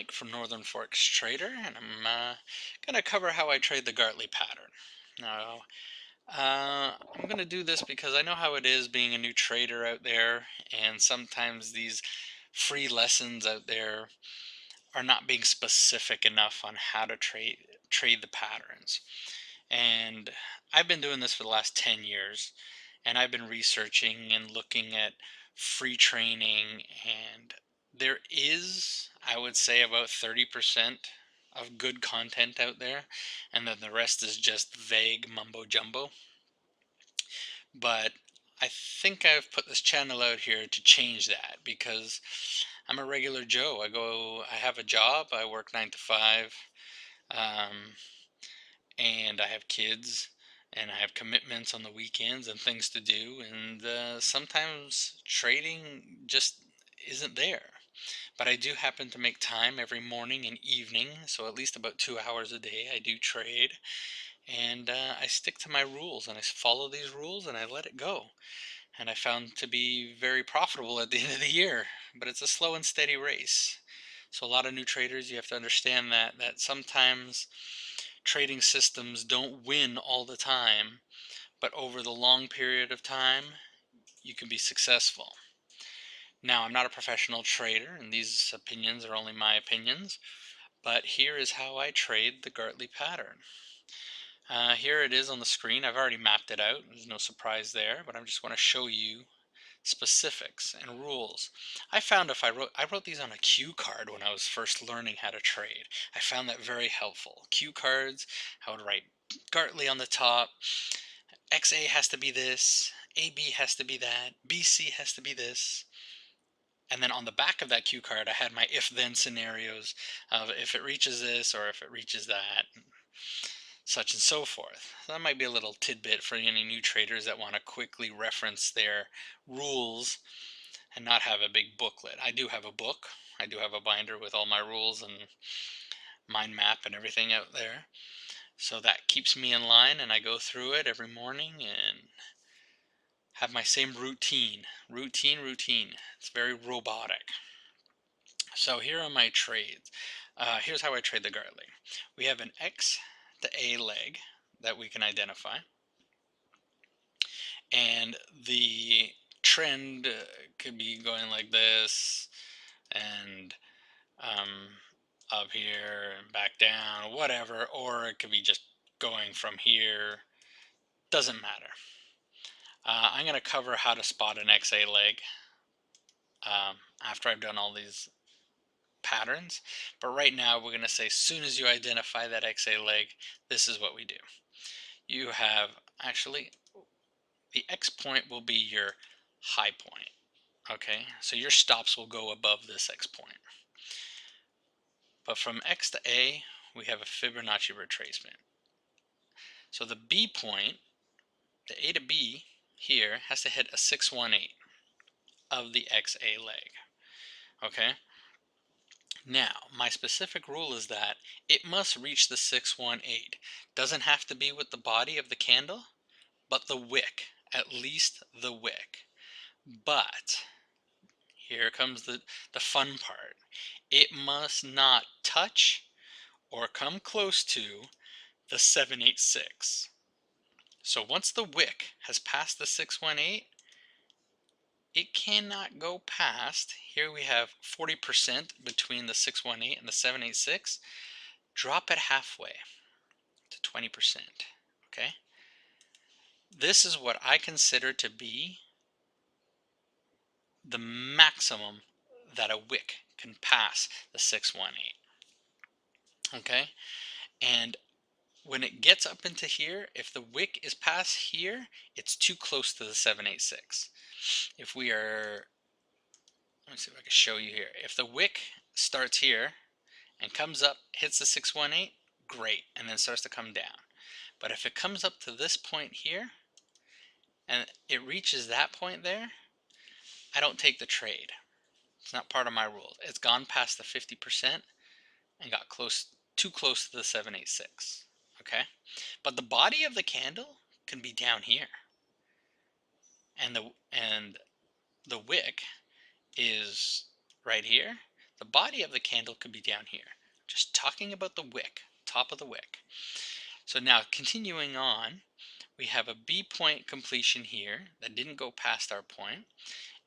Mike from Northern Forks Trader, and I'm going to cover how I trade the Gartley pattern. Now, I'm going to do this because I know how it is being a new trader out there, and sometimes these free lessons out there are not being specific enough on how to trade the patterns. And I've been doing this for the last 10 years, and I've been researching and looking at free training, and there is, I would say, about 30% of good content out there, and then the rest is just vague mumbo jumbo. But I think I've put this channel out here to change that because I'm a regular Joe. I have a job, I work 9 to 5. Um, and I have kids and I have commitments on the weekends and things to do, and sometimes trading just isn't there. But I do happen to make time every morning and evening, so at least about 2 hours a day I do trade, and I stick to my rules and I follow these rules and I let it go. And I found to be very profitable at the end of the year, but it's a slow and steady race. So a lot of new traders, you have to understand that sometimes trading systems don't win all the time, but over the long period of time, you can be successful. Now, I'm not a professional trader, and these opinions are only my opinions, but here is how I trade the Gartley pattern. Here it is on the screen. I've already mapped it out. There's no surprise there, but I just want to show you specifics and rules. I wrote these on a cue card when I was first learning how to trade. I found that very helpful. Cue cards, I would write Gartley on the top. XA has to be this, AB has to be that, BC has to be this. And then on the back of that cue card, I had my if-then scenarios of if it reaches this or if it reaches that, such and so forth. So that might be a little tidbit for any new traders that want to quickly reference their rules and not have a big booklet. I do have a book. I do have a binder with all my rules and mind map and everything out there. So that keeps me in line, and I go through it every morning and have my same routine. Routine. It's very robotic. So here are my trades. Here's how I trade the Gartley. We have an X to A leg that we can identify. And the trend could be going like this, and up here and back down, whatever, or it could be just going from here. Doesn't matter. I'm going to cover how to spot an XA leg after I've done all these patterns. But right now, we're going to say as soon as you identify that XA leg, this is what we do. You have actually the X point will be your high point. Okay, so your stops will go above this X point. But from X to A, we have a Fibonacci retracement. So the B point, the A to B here, has to hit a 618 of the XA leg. Okay? Now, my specific rule is that it must reach the 618. Doesn't have to be with the body of the candle, but the wick, at least the wick. But here comes the fun part. It must not touch or come close to the 786. So once the wick has passed the 618, it cannot go past. Here we have 40% between the 618 and the 786. Drop it halfway to 20%. Okay? This is what I consider to be the maximum that a wick can pass the 618. Okay? And when it gets up into here, if the wick is past here, it's too close to the 786. If we are, let me see if I can show you here. If the wick starts here and comes up, hits the 618, great, and then starts to come down. But if it comes up to this point here and it reaches that point there, I don't take the trade. It's not part of my rules. It's gone past the 50% and got too close to the 786. Okay? But the body of the candle can be down here. And the wick is right here. The body of the candle could be down here. Just talking about the wick, top of the wick. So now continuing on, we have a B point completion here that didn't go past our point.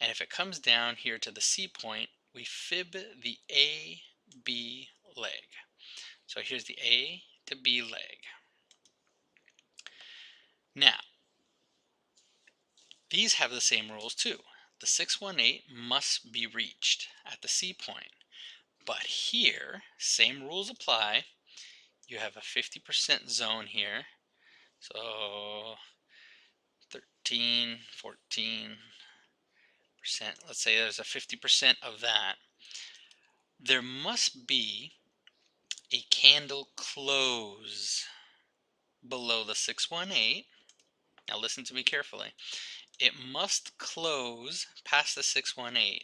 And if it comes down here to the C point, we fib the A, B leg. So here's the A to B leg. Now, these have the same rules too. The 618 must be reached at the C point. But here, same rules apply. You have a 50% zone here. So 13, 14%. Let's say there's a 50% of that. There must be a candle close below the 618. Now listen to me carefully. It must close past the 618,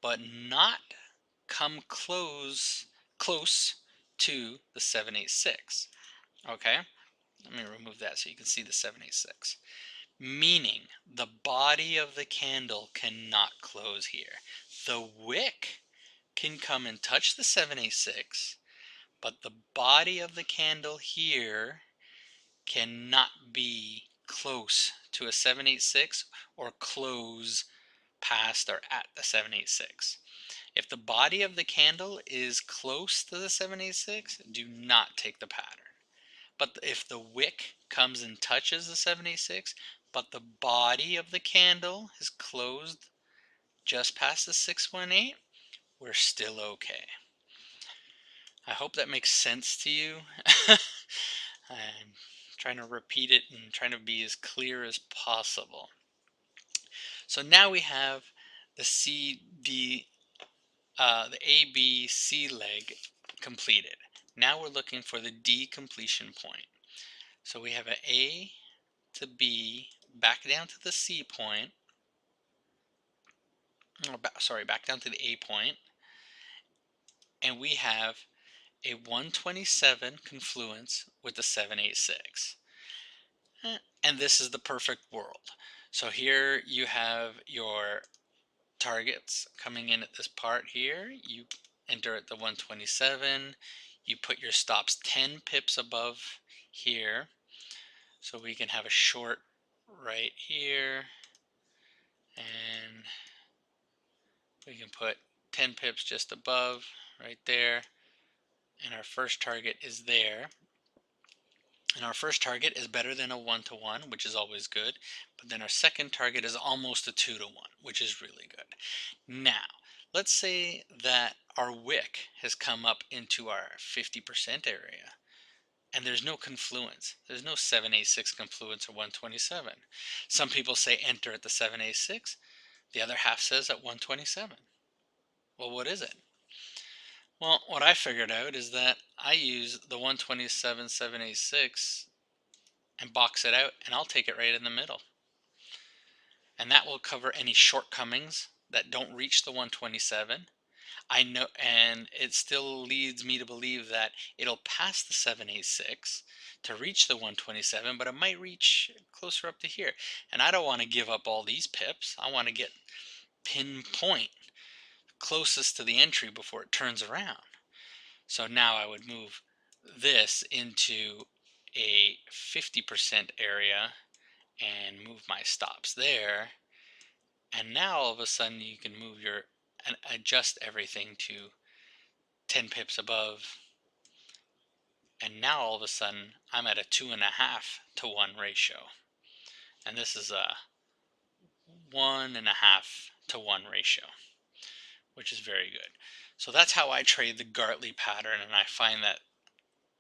but not come close to the 786. Okay? Let me remove that so you can see the 786. Meaning the body of the candle cannot close here. The wick can come and touch the 786, but the body of the candle here cannot be close to a 786 or close past or at the 786. If the body of the candle is close to the 786, do not take the pattern. But if the wick comes and touches the 786, but the body of the candle is closed just past the 618, we're still okay. I hope that makes sense to you. I'm trying to repeat it and trying to be as clear as possible. So now we have the the A, B, C leg completed. Now we're looking for the D completion point. So we have an A to B, back down to the C point, back down to the A point, and we have a 127 confluence with the 786. And this is the perfect world. So here you have your targets coming in at this part here. You enter at the 127. You put your stops 10 pips above here. So we can have a short right here. And we can put 10 pips just above right there. And our first target is there. And our first target is better than a 1-to-1, which is always good. But then our second target is almost a 2-to-1, which is really good. Now, let's say that our wick has come up into our 50% area. And there's no confluence. There's no 786 confluence or 127. Some people say enter at the 786. The other half says at 127. Well, what is it? Well, what I figured out is that I use the 127 786 and box it out, and I'll take it right in the middle. And that will cover any shortcomings that don't reach the 127. I know, and it still leads me to believe that it'll pass the 786 to reach the 127, but it might reach closer up to here. And I don't want to give up all these pips. I want to get pinpoint closest to the entry before it turns around. So now I would move this into a 50% area and move my stops there. And now all of a sudden you can move and adjust everything to 10 pips above. And now all of a sudden I'm at a 2.5-to-1 ratio. And this is a 1.5-to-1 ratio, which is very good. So that's how I trade the Gartley pattern, and I find that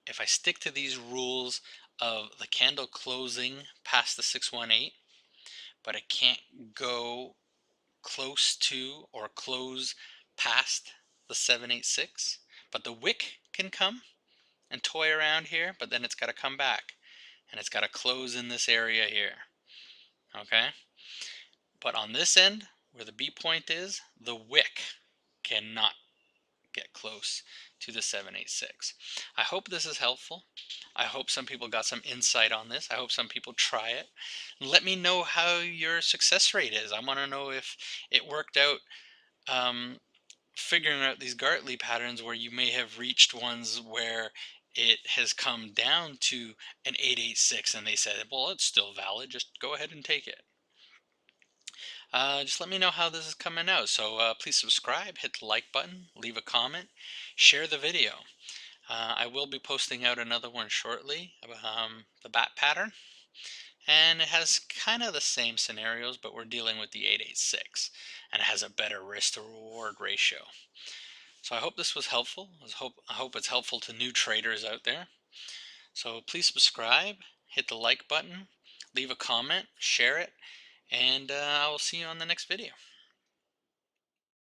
if I stick to these rules of the candle closing past the 618, but it can't go close to or close past the 786, but the wick can come and toy around here, but then it's got to come back and it's got to close in this area here. Okay? But on this end, where the B point is, the wick cannot get close to the 786. I hope this is helpful. I hope some people got some insight on this. I hope some people try it. Let me know how your success rate is. I want to know if it worked out figuring out these Gartley patterns where you may have reached ones where it has come down to an 886 and they said, well, it's still valid, just go ahead and take it. Just let me know how this is coming out. So please subscribe, hit the like button, leave a comment, share the video. I will be posting out another one shortly, the bat pattern. And it has kind of the same scenarios, but we're dealing with the 886, and it has a better risk to reward ratio. So I hope this was helpful. I hope it's helpful to new traders out there. So please subscribe, hit the like button, leave a comment, share it, and I will see you on the next video.